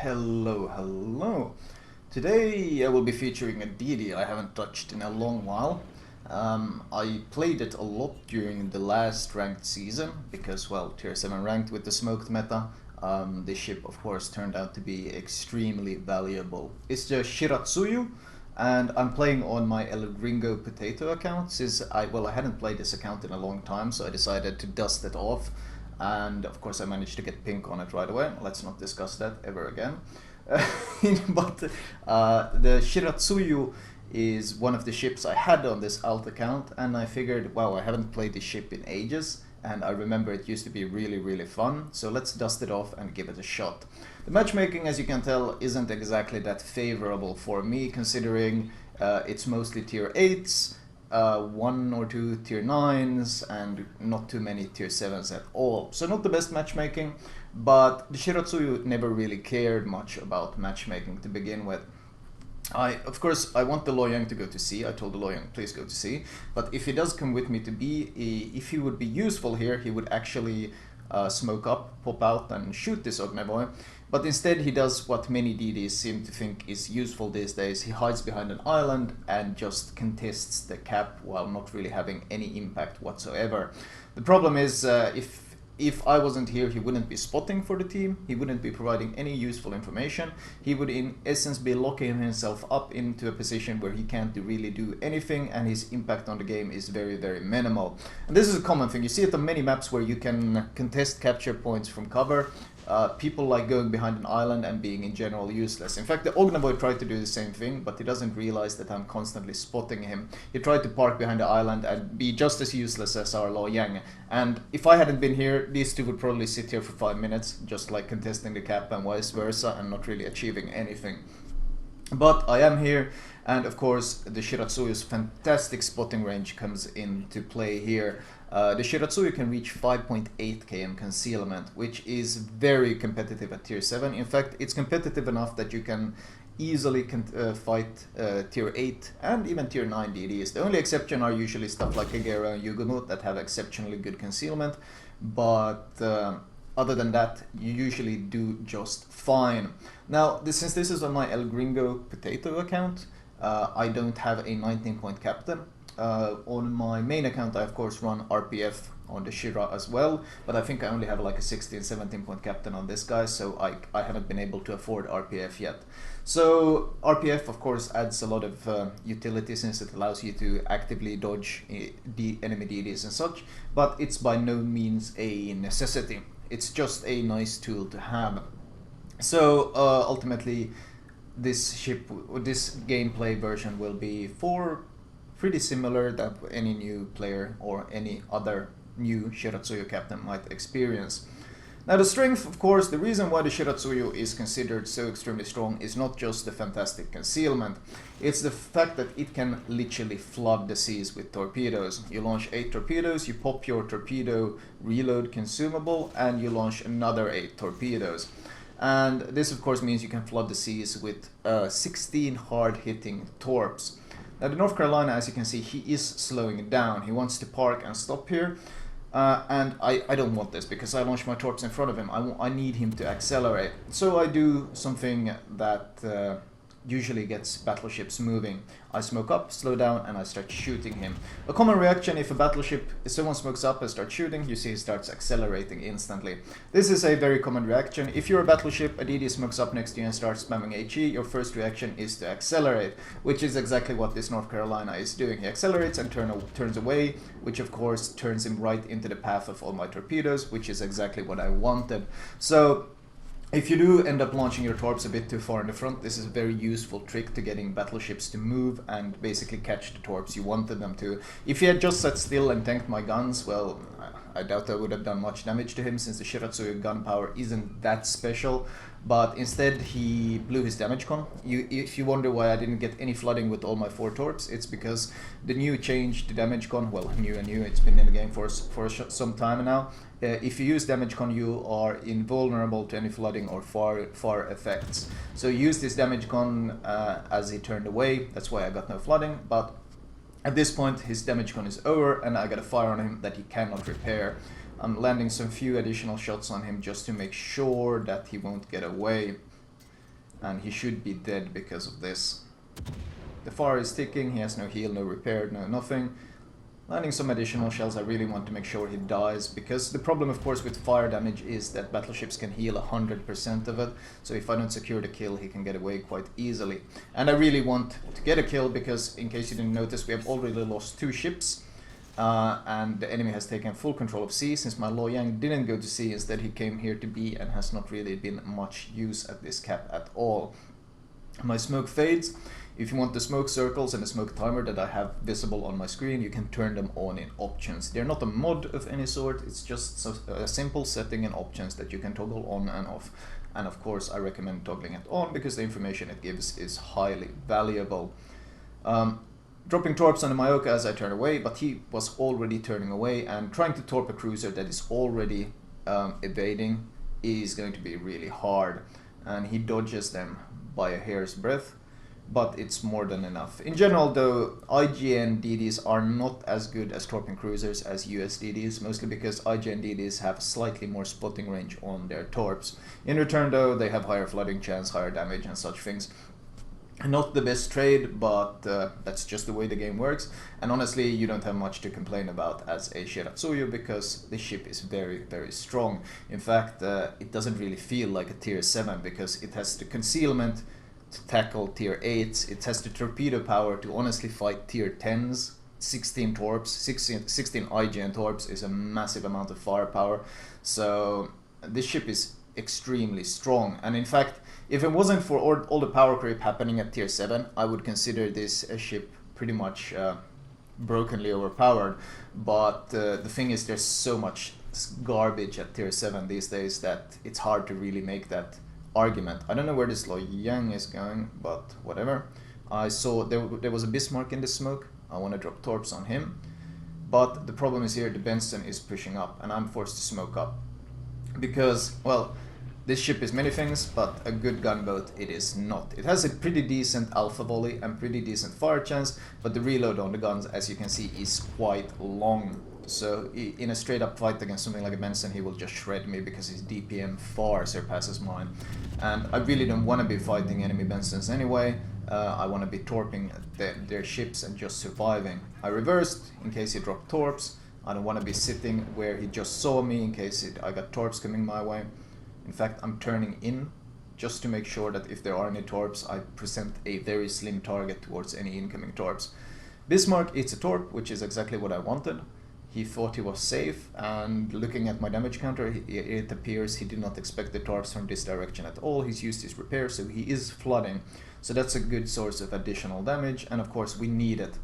Hello. Today I will be featuring a deity I haven't touched in a long while. I played it a lot during the last ranked season because, well, tier 7 ranked with the smoked meta. This ship, of course, turned out to be extremely valuable. It's the Shiratsuyu, and I'm playing on my El Gringo Potato account since I hadn't played this account in a long time, so I decided to dust it off. And of course I managed to get pink on it right away. Let's not discuss that ever again. But the Shiratsuyu is one of the ships I had on this alt account, and I figured, wow, I haven't played this ship in ages, and I remember it used to be really fun, so let's dust it off and give it a shot. The matchmaking, as you can tell, isn't exactly that favorable for me, considering it's mostly tier 8s, 1 or 2 tier 9s, and not too many tier 7s at all. So not the best matchmaking, but the Shiratsuyu never really cared much about matchmaking to begin with. Of course, I want the Loyang to go to C. I told the Loyang, please go to C. But if he does come with me to B, if he would be useful here, he would actually smoke up, pop out, and shoot this Ognevoy. But instead he does what many DDs seem to think is useful these days. He hides behind an island and just contests the cap while not really having any impact whatsoever. The problem is, if I wasn't here, he wouldn't be spotting for the team, he wouldn't be providing any useful information, he would in essence be locking himself up into a position where he can't really do anything, and his impact on the game is very minimal. And this is a common thing, you see it on many maps where you can contest capture points from cover. People like going behind an island and being in general useless. In fact, the Ognevoy tried to do the same thing, but he doesn't realize that I'm constantly spotting him. He tried to park behind the island and be just as useless as our Loyang. And if I hadn't been here, these two would probably sit here for 5 minutes, just like contesting the cap and vice versa, and not really achieving anything. But I am here, and of course the Shiratsuyu's fantastic spotting range comes into play here. The Shiratsuyu can reach 5.8 km concealment, which is very competitive at tier 7. In fact, it's competitive enough that you can easily fight tier 8 and even tier 9 DDs. The only exception are usually stuff like Kagera and Yugunut that have exceptionally good concealment, but other than that, you usually do just fine. Now, since this is on my El Gringo Potato account, I don't have a 19-point captain. On my main account I of course run RPF on the Shira as well, but I think I only have like a 16-17 point captain on this guy, so I haven't been able to afford RPF yet. So RPF of course adds a lot of utility since it allows you to actively dodge the enemy DDs and such, but it's by no means a necessity. It's just a nice tool to have. So ultimately this gameplay version will be pretty similar that any new player or any other new Shiratsuyu captain might experience. Now the strength, of course, the reason why the Shiratsuyu is considered so extremely strong is not just the fantastic concealment, it's the fact that it can literally flood the seas with torpedoes. You launch 8 torpedoes, you pop your torpedo reload consumable, and you launch another 8 torpedoes. And this of course means you can flood the seas with 16 hard-hitting torps. Now the North Carolina, as you can see, he is slowing down. He wants to park and stop here. And I don't want this because I launch my torps in front of him. I need him to accelerate. So I do something that usually gets battleships moving. I smoke up, slow down, and I start shooting him. A common reaction if someone smokes up and starts shooting, you see he starts accelerating instantly. This is a very common reaction. If you're a battleship, a DD smokes up next to you and starts spamming HE, your first reaction is to accelerate, which is exactly what this North Carolina is doing. He accelerates and turns away, which of course turns him right into the path of all my torpedoes, which is exactly what I wanted. So if you do end up launching your torps a bit too far in the front, this is a very useful trick to getting battleships to move and basically catch the torps you wanted them to. If he had just sat still and tanked my guns, well, I doubt I would have done much damage to him since the Shiratsuyu gun power isn't that special. But instead he blew his damage con. If you wonder why I didn't get any flooding with all my 4 torps, it's because the new changed the damage con, well, new, it's been in the game for some time now. If you use damage con, you are invulnerable to any flooding or far effects. So use this damage con as he turned away, that's why I got no flooding, but at this point his damage con is over and I got a fire on him that he cannot repair. I'm landing some few additional shots on him just to make sure that he won't get away. and he should be dead because of this. The fire is ticking, he has no heal, no repair, no nothing. Landing some additional shells, I really want to make sure he dies, because the problem of course with fire damage is that battleships can heal 100% of it, so if I don't secure the kill he can get away quite easily. And I really want to get a kill because, in case you didn't notice, we have already lost 2 ships, and the enemy has taken full control of C, since my Luoyang didn't go to C, instead he came here to B and has not really been much use at this cap at all. My smoke fades. If you want the smoke circles and the smoke timer that I have visible on my screen, you can turn them on in options. They're not a mod of any sort, it's just a simple setting in options that you can toggle on and off. And of course I recommend toggling it on because the information it gives is highly valuable. Dropping torps on the Myoka as I turn away, but he was already turning away, and trying to torp a cruiser that is already evading is going to be really hard. And he dodges them by a hair's breadth, but it's more than enough. In general though, IGN DDs are not as good as torping cruisers as US DDs, mostly because IGN DDs have slightly more spotting range on their torps. In return though, they have higher flooding chance, higher damage and such things. Not the best trade, but that's just the way the game works. And honestly, you don't have much to complain about as a Shiratsuyu, because the ship is very, very strong. In fact, it doesn't really feel like a tier 7, because it has the concealment to tackle tier 8s, it has the torpedo power to honestly fight tier 10s, 16 torps, 16 IGN torps is a massive amount of firepower. So this ship is extremely strong, and in fact, if it wasn't for all the power creep happening at tier 7, I would consider this a ship pretty much brokenly overpowered. But the thing is, there's so much garbage at tier 7 these days that it's hard to really make that argument. I don't know where this Luoyang is going, but whatever. I saw there was a Bismarck in the smoke. I want to drop torps on him. But the problem is here, the Benson is pushing up, and I'm forced to smoke up. Because, well, this ship is many things, but a good gunboat it is not. It has a pretty decent alpha volley and pretty decent fire chance, but the reload on the guns, as you can see, is quite long. So in a straight up fight against something like a Benson, he will just shred me because his DPM far surpasses mine. And I really don't want to be fighting enemy Bensons anyway. I want to be torping their ships and just surviving. I reversed in case he dropped torps. I don't want to be sitting where he just saw me in case I got torps coming my way. In fact, I'm turning in just to make sure that if there are any torps, I present a very slim target towards any incoming torps. Bismarck eats a torp, which is exactly what I wanted. He thought he was safe, and looking at my damage counter, it appears he did not expect the torps from this direction at all. He's used his repair, so he is flooding. So that's a good source of additional damage, and of course we need it.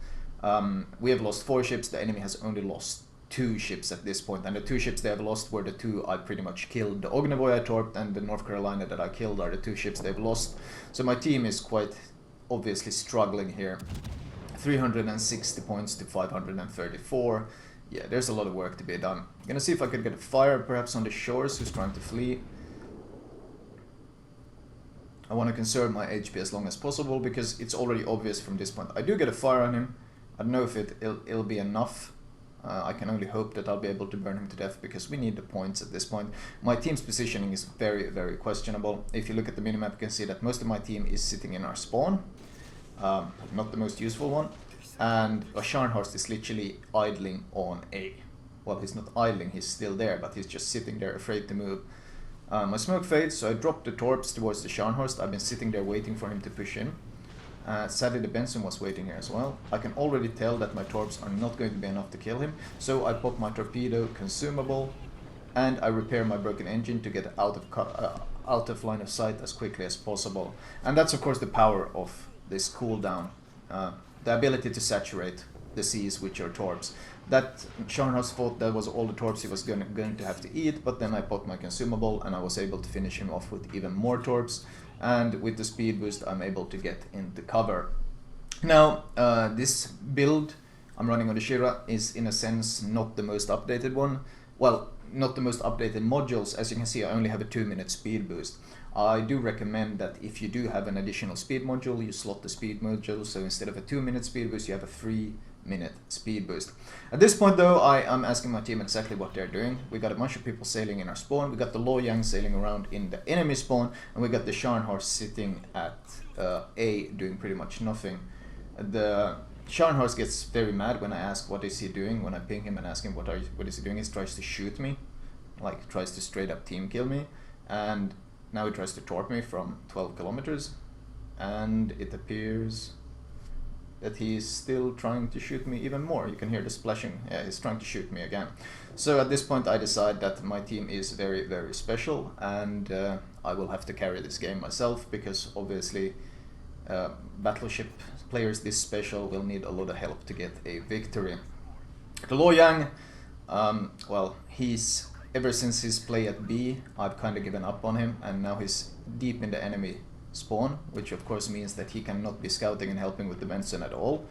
We have lost 4 ships, the enemy has only lost 2 ships at this point, and the 2 ships they have lost were the 2 I pretty much killed. The Ognevoy I torped and the North Carolina that I killed are the 2 ships they've lost. So my team is quite obviously struggling here. 360 points to 534. Yeah, there's a lot of work to be done. I'm gonna see if I could get a fire perhaps on the shores who's trying to flee. I want to conserve my HP as long as possible because it's already obvious from this point. I do get a fire on him. I don't know if it'll be enough. I can only hope that I'll be able to burn him to death because we need the points at this point. My team's positioning is very, very questionable. If you look at the minimap, you can see that most of my team is sitting in our spawn. Not the most useful one. And a Scharnhorst is literally idling on A. Well, he's not idling, he's still there, but he's just sitting there afraid to move. My smoke fades, so I dropped the torps towards the Scharnhorst. I've been sitting there waiting for him to push in. Sadly, the Benson was waiting here as well. I can already tell that my torps are not going to be enough to kill him, so I pop my torpedo consumable, and I repair my broken engine to get out of line of sight as quickly as possible. And that's of course the power of this cooldown. The ability to saturate the seas with your torps. That Scharnhorst thought that was all the torps he was going to have to eat, but then I popped my consumable and I was able to finish him off with even more torps. And with the speed boost I'm able to get into cover. Now this build I'm running on the Shira is in a sense not the most updated one. Well, not the most updated modules. As you can see, I only have a 2-minute speed boost. I do recommend that if you do have an additional speed module, you slot the speed module, so instead of a 2-minute speed boost you have a 3 minute speed boost. At this point though, I am asking my team exactly what they're doing. We got a bunch of people sailing in our spawn, we got the Loyang sailing around in the enemy spawn, and we got the Scharnhorst sitting at A doing pretty much nothing. The Scharnhorst gets very mad when I ask what is he doing. When I ping him and ask him what is he doing, he tries to shoot me, like tries to straight up team kill me, and now he tries to torp me from 12 kilometers, and it appears that he's still trying to shoot me even more. You can hear the splashing. Yeah, he's trying to shoot me again. So at this point I decide that my team is very, very special, and I will have to carry this game myself, because obviously battleship players this special will need a lot of help to get a victory. The Loyang, well, he's ever since his play at B, I've kind of given up on him, and now he's deep in the enemy spawn, which of course means that he cannot be scouting and helping with the Benson at all.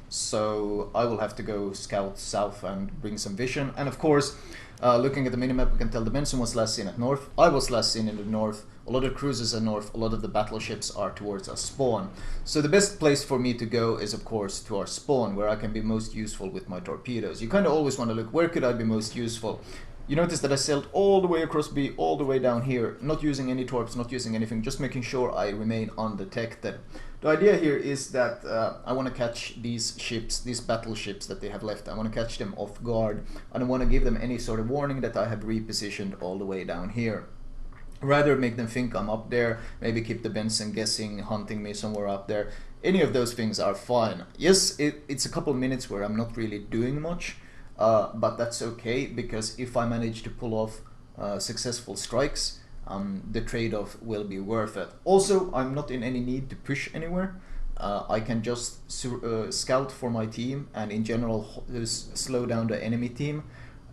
So I will have to go scout south and bring some vision. And of course, looking at the minimap, we can tell the Benson was last seen at north. I was last seen in the north. A lot of cruisers are north. A lot of the battleships are towards our spawn. So the best place for me to go is of course to our spawn, where I can be most useful with my torpedoes. You kind of always want to look, where could I be most useful? You notice that I sailed all the way across B, all the way down here, not using any torps, not using anything, just making sure I remain undetected. The idea here is that I want to catch these ships, these battleships that they have left. I want to catch them off guard. I don't want to give them any sort of warning that I have repositioned all the way down here. Rather make them think I'm up there, maybe keep the Benson guessing, hunting me somewhere up there. Any of those things are fine. Yes, it's a couple minutes where I'm not really doing much. But that's okay, because if I manage to pull off successful strikes, the trade-off will be worth it. Also, I'm not in any need to push anywhere. I can just scout for my team and in general slow down the enemy team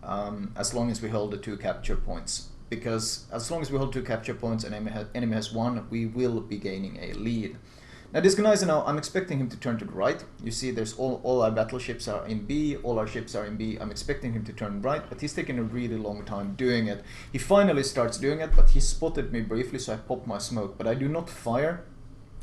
as long as we hold the 2 capture points. Because as long as we hold 2 capture points and enemy has 1, we will be gaining a lead. Now this guy now, I'm expecting him to turn to the right. You see there's all our battleships are in B, all our ships are in B. I'm expecting him to turn right, but he's taking a really long time doing it. He finally starts doing it, but he spotted me briefly, so I popped my smoke. But I do not fire,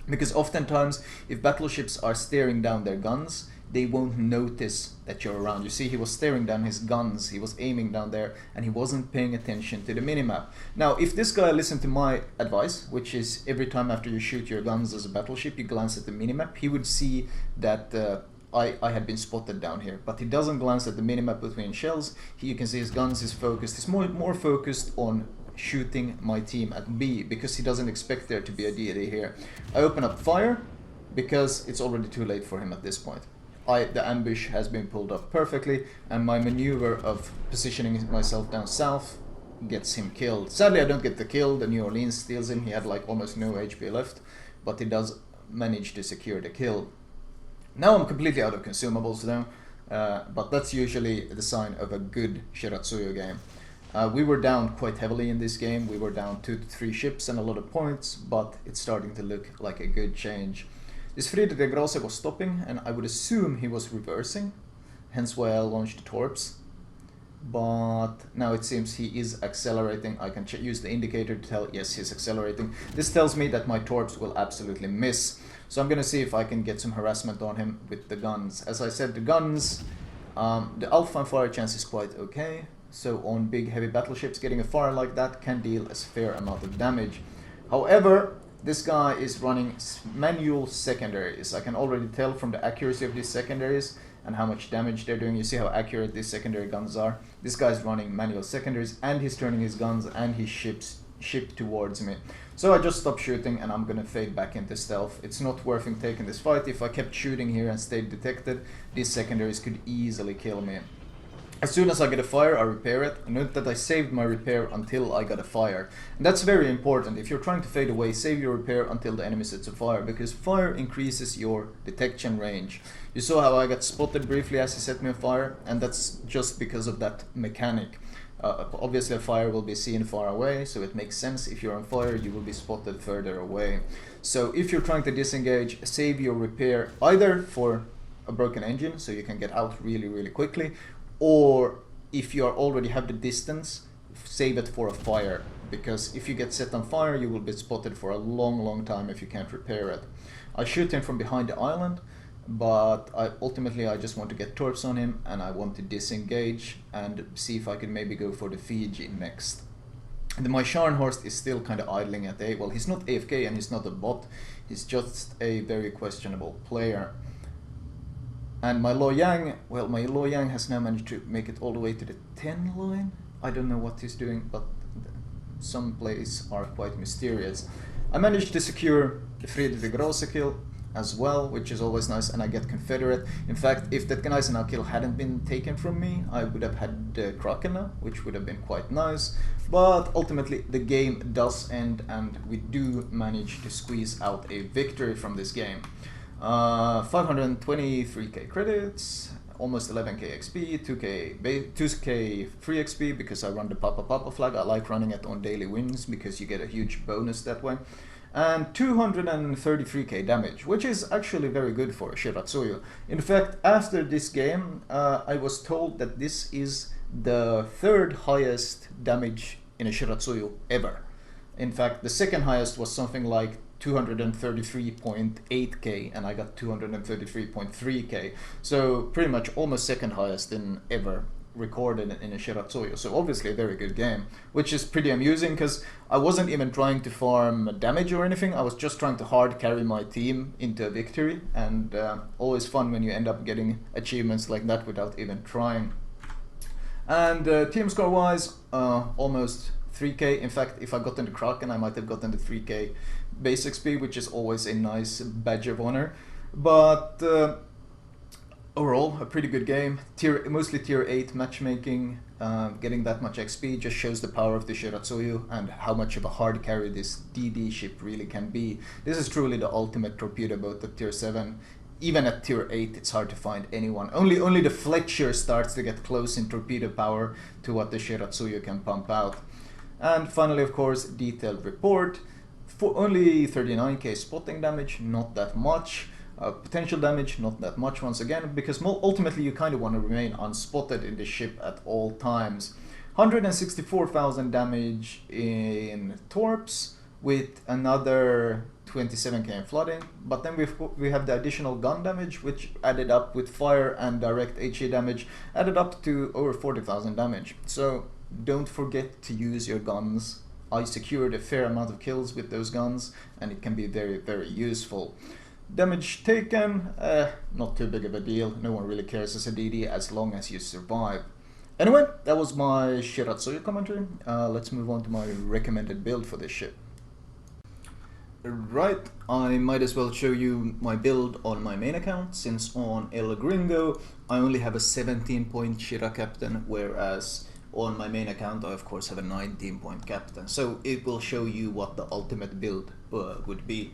because oftentimes if battleships are staring down their guns, they won't notice that you're around. You see, he was staring down his guns, he was aiming down there, and he wasn't paying attention to the minimap. Now, if this guy listened to my advice, which is every time after you shoot your guns as a battleship, you glance at the minimap, he would see that I had been spotted down here. But he doesn't glance at the minimap between shells. You can see his guns is focused. He's more focused on shooting my team at B, because he doesn't expect there to be a deity here. I open up fire, because it's already too late for him at this point. The ambush has been pulled off perfectly, and my maneuver of positioning myself down south gets him killed. Sadly, I don't get the kill. The New Orleans steals him. He had like almost no HP left, but he does manage to secure the kill. Now I'm completely out of consumables though, but that's usually the sign of a good Shiratsuyu game. We were down quite heavily in this game. We were down 2 to 3 ships and a lot of points, but it's starting to look like a good change. This Friedrich de Grosse was stopping, and I would assume he was reversing, hence why I launched the torps. But now it seems he is accelerating. I can use the indicator to tell, yes, he's accelerating. This tells me that my torps will absolutely miss. So I'm gonna see if I can get some harassment on him with the guns. As I said, the guns, the alpha fire chance is quite okay. So on big heavy battleships, getting a fire like that can deal a fair amount of damage. However, this guy is running manual secondaries. I can already tell from the accuracy of these secondaries and how much damage they're doing. You see how accurate these secondary guns are. This guy's running manual secondaries, and he's turning his guns and his ship towards me. So I just stopped shooting, and I'm gonna fade back into stealth. It's not worth taking this fight. If I kept shooting here and stayed detected, these secondaries could easily kill me. As soon as I get a fire, I repair it. Note that I saved my repair until I got a fire. And that's very important. If you're trying to fade away, save your repair until the enemy sets a fire, because fire increases your detection range. You saw how I got spotted briefly as he set me on fire, and that's just because of that mechanic. Obviously a fire will be seen far away, so it makes sense. If you're on fire, you will be spotted further away. So if you're trying to disengage, save your repair either for a broken engine, so you can get out really, really quickly, or if you already have the distance, save it for a fire, because if you get set on fire, you will be spotted for a long, long time if you can't repair it. I shoot him from behind the island. but ultimately I just want to get torps on him, and I want to disengage and see if I can maybe go for the Fiji next. And my Scharnhorst is still kind of idling at A. Well, he's not AFK and he's not a bot, he's just a very questionable player. And my Lo Yang, well, my Lo Yang has now managed to make it all the way to the 10 line. I don't know what he's doing, but some plays are quite mysterious. I managed to secure the Friedrich Rose kill as well, which is always nice, and I get Confederate. In fact, if that Gneisenau kill hadn't been taken from me, I would have had Kraken now, which would have been quite nice. But ultimately, the game does end, and we do manage to squeeze out a victory from this game. 523k credits, almost 11k XP, 2k free XP because I run the Papa flag. I like running it on daily wins because you get a huge bonus that way. And 233k damage, which is actually very good for Shiratsuyu. In fact, after this game, I was told that this is the third highest damage in a Shiratsuyu ever. In fact, the second highest was something like 233.8k, and I got 233.3k. So pretty much almost second highest in ever recorded in a Shiratsuyu. So obviously a very good game, which is pretty amusing because I wasn't even trying to farm damage or anything. I was just trying to hard carry my team into a victory, and always fun when you end up getting achievements like that without even trying. And team score wise, almost 3k. In fact, if I got into Kraken, I might have gotten the 3k base XP, which is always a nice badge of honor. But overall, a pretty good game. Mostly tier 8 matchmaking. Getting that much XP just shows the power of the Shiratsuyu and how much of a hard carry this DD ship really can be. This is truly the ultimate torpedo boat at tier 7. Even at tier 8, it's hard to find anyone. Only the Fletcher starts to get close in torpedo power to what the Shiratsuyu can pump out. And finally, of course, detailed report. For only 39k spotting damage, not that much. Potential damage, not that much once again, because ultimately you kind of want to remain unspotted in the ship at all times. 164,000 damage in torps with another 27k in flooding, but then we have the additional gun damage, which added up with fire and direct HE damage, added up to over 40,000 damage. So don't forget to use your guns. I secured a fair amount of kills with those guns, and it can be very, very useful. Damage taken, not too big of a deal. No one really cares as a DD as long as you survive. Anyway, that was my Shiratsuyu commentary. Let's move on to my recommended build for this ship. Right, I might as well show you my build on my main account, since on El Gringo I only have a 17-point Shira captain, whereas on my main account I of course have a 19-point captain. So it will show you what the ultimate build would be.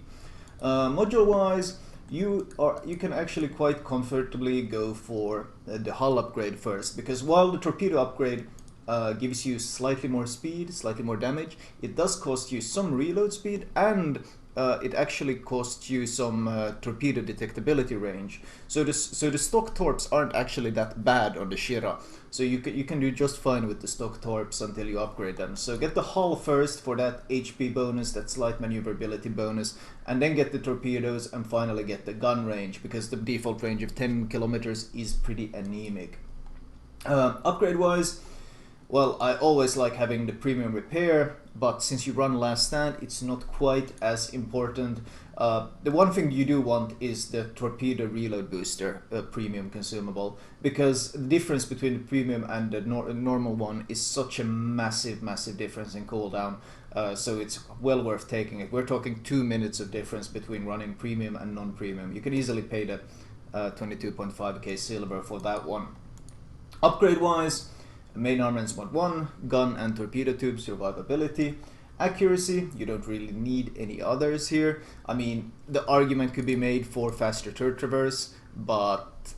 Module wise, you can actually quite comfortably go for the hull upgrade first, because while the torpedo upgrade gives you slightly more speed, slightly more damage, it does cost you some reload speed, and it actually costs you some torpedo detectability range. So the stock torps aren't actually that bad on the Shira. So you can do just fine with the stock torps until you upgrade them. So get the hull first for that HP bonus, that slight maneuverability bonus, and then get the torpedoes, and finally get the gun range, because the default range of 10 kilometers is pretty anemic. Upgrade wise, well, I always like having the premium repair, but since you run last stand, it's not quite as important. The one thing you do want is the torpedo reload booster premium consumable, because the difference between the premium and the normal one is such a massive difference in cooldown. So it's well worth taking it. We're talking 2 minutes of difference between running premium and non-premium. You can easily pay the 22.5k silver for that one. Upgrade wise, main armaments mod 1, gun and torpedo tube survivability. Accuracy, you don't really need any others here. I mean, the argument could be made for faster turret traverse, but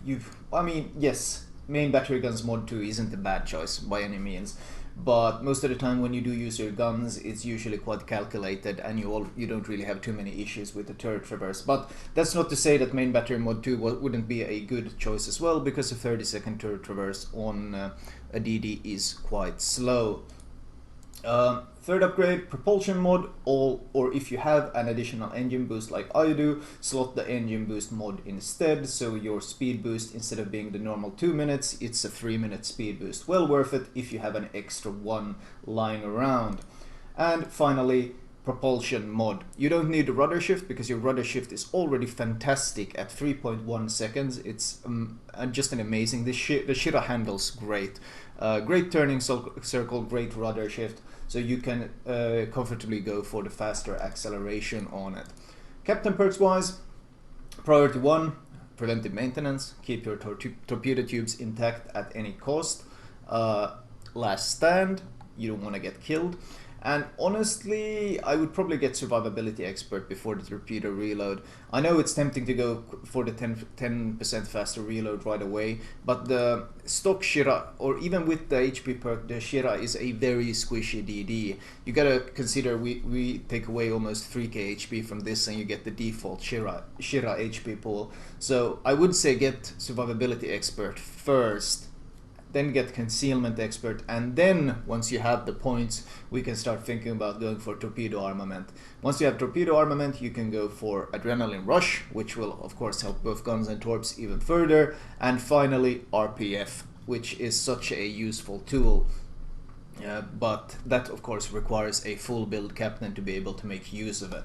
yes, main battery guns mod 2 isn't a bad choice by any means, but most of the time when you do use your guns, it's usually quite calculated, and you don't really have too many issues with the turret traverse. But that's not to say that main battery mod 2 wouldn't be a good choice as well, because a 30-second turret traverse on a DD is quite slow. Third upgrade, propulsion mod, or if you have an additional engine boost like I do, slot the engine boost mod instead, so your speed boost, instead of being the normal 2 minutes, it's a 3-minute speed boost. Well worth it if you have an extra one lying around. And finally, propulsion mod. You don't need the rudder shift because your rudder shift is already fantastic at 3.1 seconds. It's just an amazing. The Shira handles great. Great turning circle, great rudder shift, so you can comfortably go for the faster acceleration on it. Captain perks wise, priority 1, preventive maintenance, keep your torpedo tubes intact at any cost. Last stand, you don't want to get killed. And honestly, I would probably get survivability expert before the torpedo reload. I know it's tempting to go for the 10% faster reload right away, but the stock Shira, or even with the HP perk, the Shira is a very squishy DD. You gotta consider we take away almost 3k HP from this and you get the default Shira HP pool. So I would say get survivability expert first, then get concealment expert, and then once you have the points, we can start thinking about going for torpedo armament. Once you have torpedo armament, you can go for adrenaline rush, which will of course help both guns and torps even further, and finally RPF, which is such a useful tool. But that of course requires a full build captain to be able to make use of it.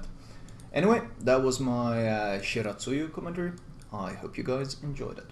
Anyway, that was my Shiratsuyu commentary. I hope you guys enjoyed it.